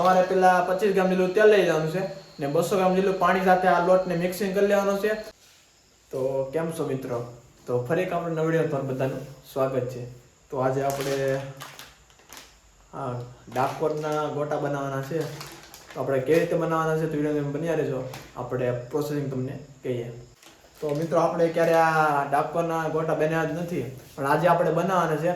તમારે પેલા 25 ગ્રામ જેટલું તેલ લઈ જવાનું છે ને 200 ગ્રામ જેટલું પાણી સાથે આ લોટને મિક્સિંગ કરી લેવાનો છે. તો કેમ છો મિત્રો? તો ફરી એક આપણે નવી વિડીયો પર બધાનું સ્વાગત છે. તો આજે આપણે ડાકોરના ગોટા બનાવવાના છે. તો આપણે કેવી રીતે બનાવવાના છે તો વિડીયો બન્યા રહેજો. આપણે પ્રોસેસિંગ તમને કહીએ. તો મિત્રો આપણે ક્યારે આ ડાકોરના ગોટા બન્યા જ નથી, પણ આજે આપણે બનાવવાના છે.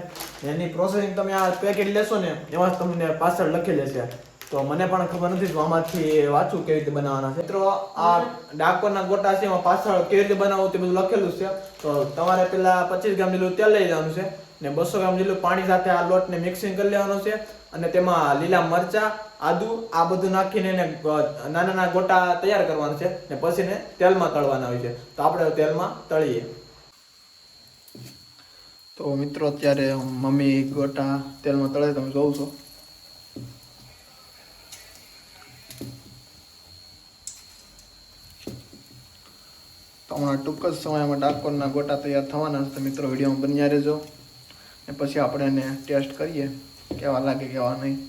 એની પ્રોસેસિંગ તમે આ પેકેટ લેશો ને એમાં જ તમને પાછળ લખેલી છે. તો મને પણ ખબર નથી તો આમાંથી વાંચું કેવી રીતે બનાવવાના છે. મિત્રો આ ડાકોરના ગોટા છે એમાં પાછળ કેવી રીતે બનાવવું તે બધું લખેલું છે. તો તમારે પેલા 25 ગ્રામ જેટલું તેલ લઈ જવાનું છે ને 200 ગ્રામ જેટલું પાણી સાથે આ લોટને મિક્સિંગ કરી લેવાનો છે. અને તેમાં લીલા મરચા, આદુ આ બધું નાખીને એને નાના નાના ગોટા તૈયાર કરવાના છે ને પછી ને તેલમાં તળવાના હોય છે. તો આપણે તેલમાં તળીએ. તો મિત્રો અત્યારે મમ્મી ગોટા તેલમાં તળે તમે જોઉં છો. હમણાં ટૂંક જ સમયમાં ડાકોરના ગોટા તૈયાર થવાના છે. તો મિત્રો વિડીયોમાં બન્યા રહેજો ને પછી આપણે એને ટેસ્ટ કરીએ કેવા લાગે કેવા નહીં.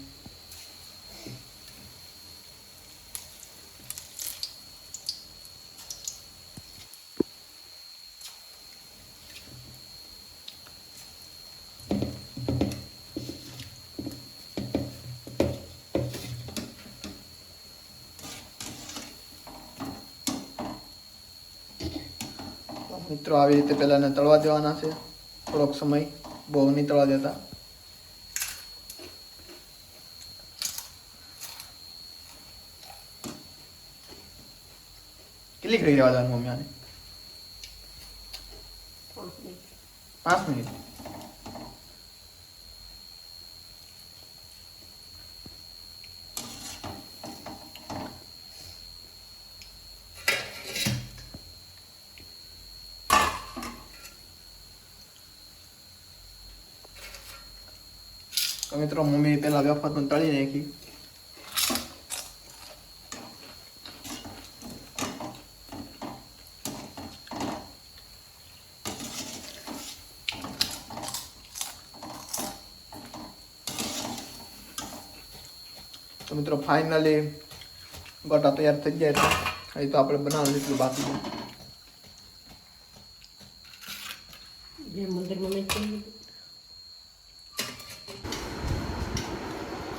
મિત્રો આવી રીતે પહેલા એને તળવા દેવાના છે થોડોક સમય, બહુ નહીં તળવા દેતા. કેટલી કરી દેવા દેવાનું મમ્મી આને? 5 મિનિટ. તો મિત્રો મમ્મી પેલા વેફર પણ તળી નાખી. તો મિત્રો ફાઇનલી ગોટા તૈયાર થઈ ગયા છે. અહીં તો આપણે બનાવવાનું એટલું બાકી છે.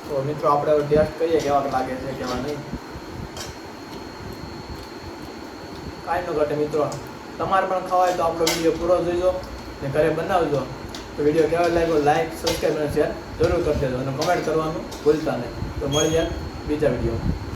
તો મિત્રો આપણે ટેસ્ટ કરીએ કેવા લાગે છે કેવા નહીં. કાંઈ ન ઘટે મિત્રો, તમારે પણ ખવાય તો આપણો વિડીયો પૂરો જોઈજો ને ઘરે બનાવજો. તો વિડીયો કેવો લાગ્યો લાઈક, સબસ્ક્રાઈબ અને શેર જરૂર કરી દેજો અને કમેન્ટ કરવાનું ભૂલતા નહીં. તો મળીએ બીજા વિડીયો.